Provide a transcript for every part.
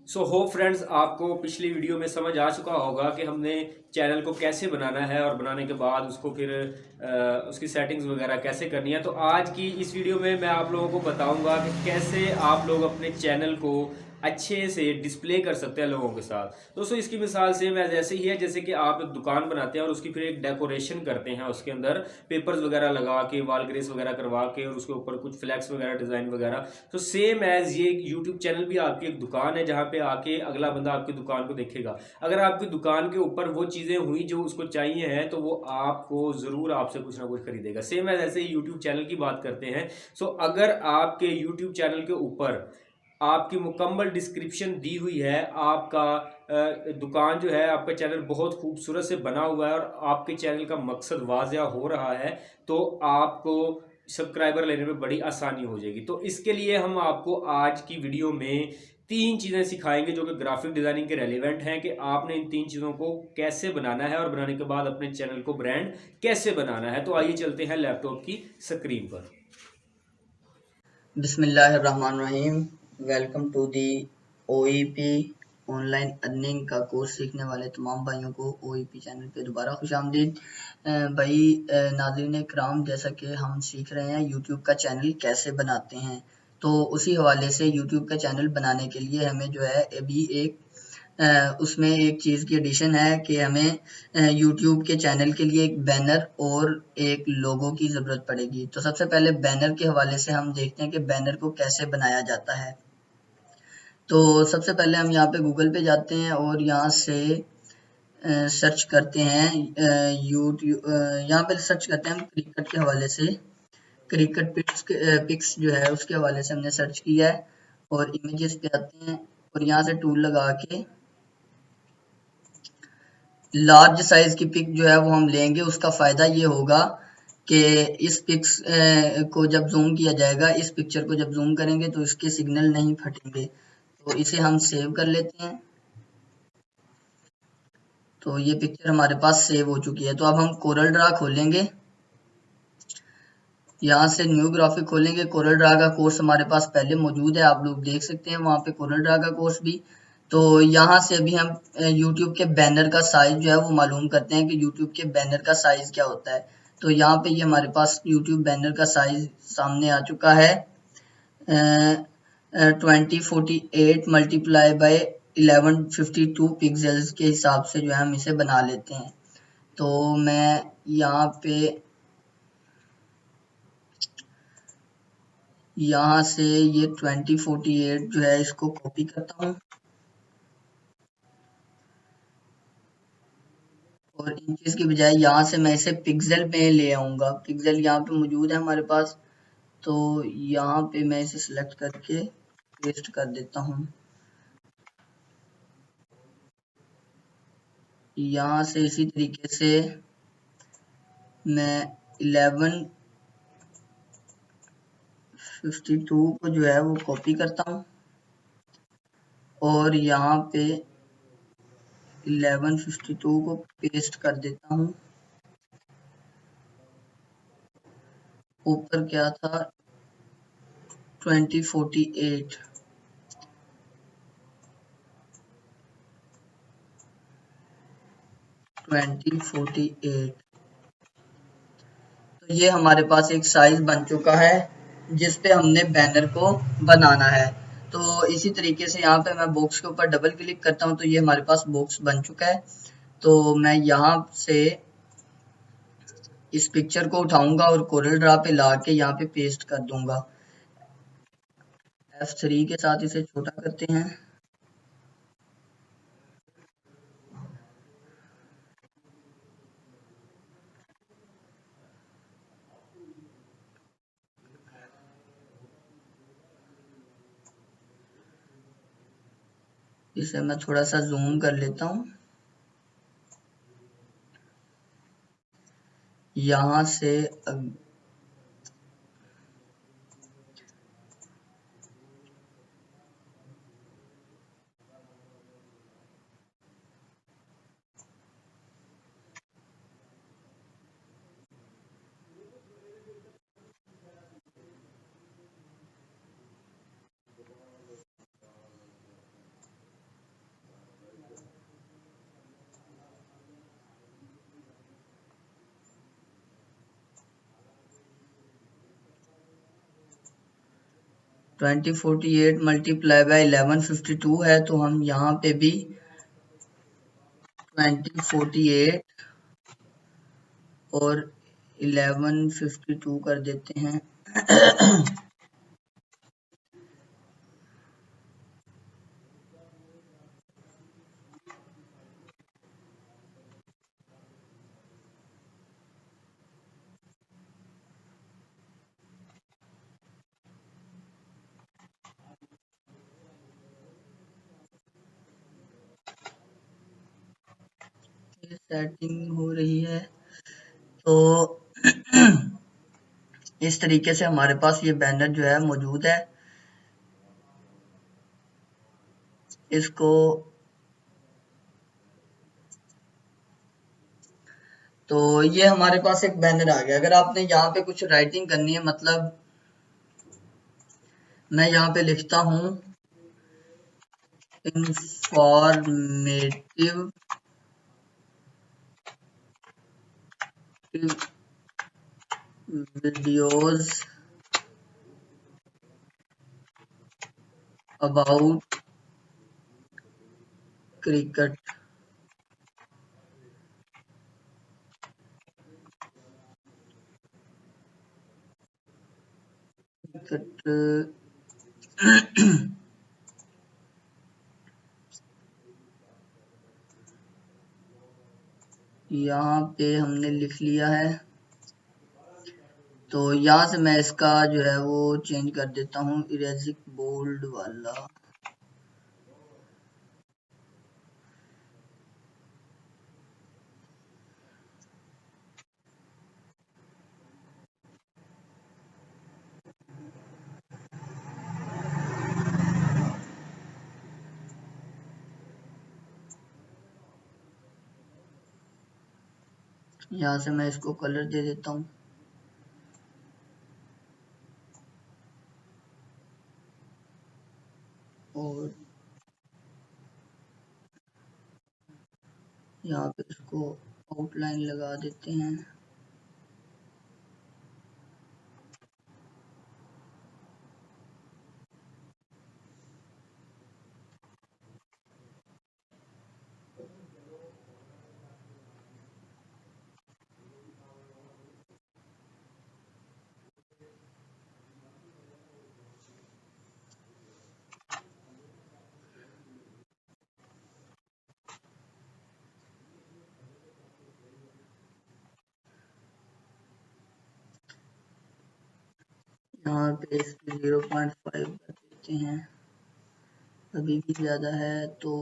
So hope friends आपको पिछली video में समझ आ चुका होगा कि हमने चैनल को कैसे बनाना है और बनाने के बाद उसको फिर उसकी सेटिंग्स वगैरह कैसे करनी है। तो आज की इस वीडियो में मैं आप लोगों को बताऊंगा कि कैसे आप लोग अपने चैनल को अच्छे से डिस्प्ले कर सकते हैं लोगों के साथ। दोस्तों इसकी मिसाल सेम ऐसे ही है जैसे कि आप एक दुकान बनाते हैं और उसकी फिर एक डेकोरेशन करते हैं, उसके अंदर पेपर्स वगैरह लगा के वॉल ग्रेस वगैरह करवा के और उसके ऊपर कुछ फ्लैक्स वगैरह डिजाइन वगैरह। तो सेम एज ये यूट्यूब चैनल भी आपकी एक दुकान है जहाँ पे आके अगला बंदा आपकी दुकान को देखेगा। अगर आपकी दुकान के ऊपर वो चीज़ें हुई जो उसको चाहिए हैं तो वो आपको ज़रूर आपसे कुछ ना कुछ खरीदेगा। सेम एज ऐसे यूट्यूब चैनल की बात करते हैं। सो अगर आपके यूट्यूब चैनल के ऊपर आपकी मुकम्मल डिस्क्रिप्शन दी हुई है, आपका दुकान जो है, आपका चैनल बहुत खूबसूरत से बना हुआ है और आपके चैनल का मकसद वाज़िया हो रहा है, तो आपको सब्सक्राइबर लेने में बड़ी आसानी हो जाएगी। तो इसके लिए हम आपको आज की वीडियो में तीन चीज़ें सिखाएंगे जो कि ग्राफिक डिज़ाइनिंग के रेलिवेंट हैं कि आपने इन तीन चीज़ों को कैसे बनाना है और बनाने के बाद अपने चैनल को ब्रांड कैसे बनाना है। तो आइए चलते हैं लैपटॉप की स्क्रीन पर। बिस्मिल्लाहिर्रहमानिर्रहीम। Welcome to the OEP online earning का कोर्स सीखने वाले तमाम भाइयों को ओईपी चैनल पे दोबारा खुशामदीद। भाई नाज़रीन इकराम, जैसा कि हम सीख रहे हैं यूट्यूब का चैनल कैसे बनाते हैं, तो उसी हवाले से यूट्यूब का चैनल बनाने के लिए हमें जो है अभी एक उसमें एक चीज़ की एडिशन है कि हमें यूट्यूब के चैनल के लिए एक बैनर और एक लोगो की ज़रूरत पड़ेगी। तो सबसे पहले बैनर के हवाले से हम देखते हैं कि बैनर को कैसे बनाया जाता है। तो सबसे पहले हम यहाँ पे गूगल पे जाते हैं और यहाँ से सर्च करते हैं यूट्यूब। यहाँ पे सर्च करते हैं हम क्रिकेट के हवाले से। क्रिकेट पिक्स जो है उसके हवाले से हमने सर्च किया है और इमेजेस पे आते हैं और यहाँ से टूल लगा के लार्ज साइज की पिक जो है वो हम लेंगे। उसका फ़ायदा ये होगा कि इस पिक्स को जब जूम किया जाएगा, इस पिक्चर को जब जूम करेंगे तो इसके सिग्नल नहीं फटेंगे। तो इसे हम सेव कर लेते हैं। तो ये पिक्चर हमारे पास सेव हो चुकी है। तो अब हम कोरल ड्रा खोलेंगे, यहाँ से न्यू ग्राफिक खोलेंगे। कोरल ड्रा का कोर्स हमारे पास पहले मौजूद है, आप लोग देख सकते हैं वहाँ पे कोरल ड्रा का कोर्स भी। तो यहाँ से अभी हम यूट्यूब के बैनर का साइज जो है वो मालूम करते हैं कि यूट्यूब के बैनर का साइज क्या होता है। तो यहाँ पे ये हमारे पास यूट्यूब बैनर का साइज सामने आ चुका है। 2048 मल्टीप्लाई बाय 1152 पिक्सल्स के हिसाब से जो है हम इसे बना लेते हैं। तो मैं यहाँ पे यहाँ से ये 2048 जो है इसको कॉपी करता हूँ और इंचेस की बजाय यहाँ से मैं इसे पिक्सल में ले आऊँगा। पिक्सल यहाँ पे मौजूद है हमारे पास, तो यहाँ पे मैं इसे सिलेक्ट करके पेस्ट कर देता हूँ। यहाँ से इसी तरीके से मैं 1152 को जो है वो कॉपी करता हूँ और यहाँ पे 1152 को पेस्ट कर देता हूँ। ऊपर क्या था, 2048। तो ये हमारे पास एक साइज बन चुका है जिस पे हमने बैनर को बनाना है। तो इसी तरीके से यहाँ पे मैं बॉक्स के ऊपर डबल क्लिक करता हूँ तो ये हमारे पास बॉक्स बन चुका है। तो मैं यहाँ से इस पिक्चर को उठाऊंगा और कोरल ड्रा पे ला के यहाँ पे पेस्ट कर दूंगा। F3 के साथ इसे छोटा करते हैं। इसे मैं थोड़ा सा जूम कर लेता हूँ। यहाँ से 2048 मल्टीप्लाई बाय 1152 है, तो हम यहाँ पे भी 2048 और 1152 कर देते हैं। सेटिंग हो रही है, तो इस तरीके से हमारे पास ये बैनर जो है मौजूद है। इसको तो ये हमारे पास एक बैनर आ गया। अगर आपने यहाँ पे कुछ राइटिंग करनी है, मतलब मैं यहाँ पे लिखता हूँ इंफॉर्मेटिव वीडियोस अबाउट क्रिकेट। यहाँ पे हमने लिख लिया है, तो यहाँ से मैं इसका जो है वो चेंज कर देता हूँ, इरेजिक बोल्ड वाला। यहाँ से मैं इसको कलर दे देता हूँ, और यहाँ पे इसको आउटलाइन लगा देते हैं। यहाँ पे इसकी 0.5 कर देते हैं, अभी भी ज़्यादा है तो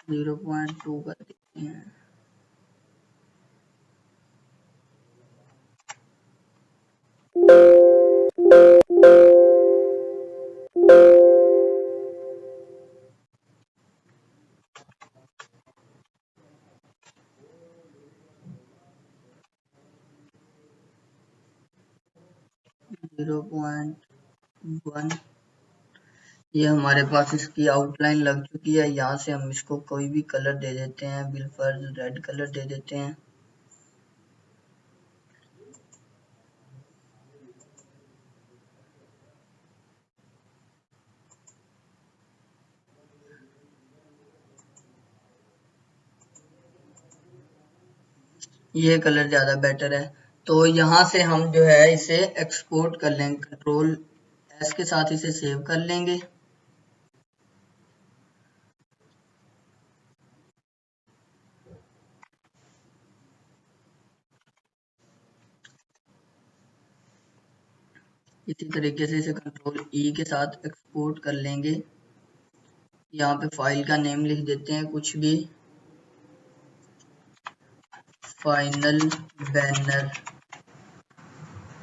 0.2 कर देते हैं। जीरो पॉइंट वन, ये हमारे पास इसकी आउटलाइन लग चुकी है। यहाँ से हम इसको कोई भी कलर दे देते हैं, बिलफर्ज रेड कलर दे देते हैं। ये कलर ज़्यादा बेटर है, तो यहाँ से हम जो है इसे एक्सपोर्ट कर लेंगे, कंट्रोल एस के साथ इसे सेव कर लेंगे। इसी तरीके से इसे कंट्रोल ई के साथ एक्सपोर्ट कर लेंगे। यहाँ पे फाइल का नेम लिख देते हैं कुछ भी, फाइनल बैनर,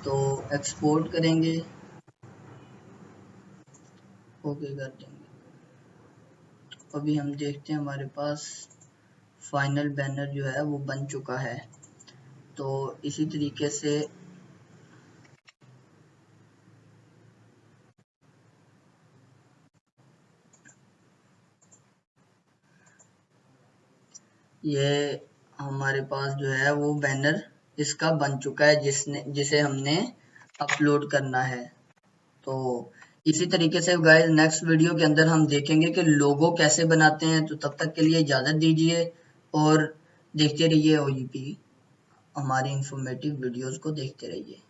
तो एक्सपोर्ट करेंगे, ओके कर देंगे। अभी हम देखते हैं हमारे पास फाइनल बैनर जो है वो बन चुका है। तो इसी तरीके से ये हमारे पास जो है वो बैनर इसका बन चुका है, जिसे हमने अपलोड करना है। तो इसी तरीके से गाइस नेक्स्ट वीडियो के अंदर हम देखेंगे कि लोगो कैसे बनाते हैं। तो तब तक के लिए इजाज़त दीजिए और देखते रहिए OEP, हमारी इंफॉर्मेटिव वीडियोस को देखते रहिए।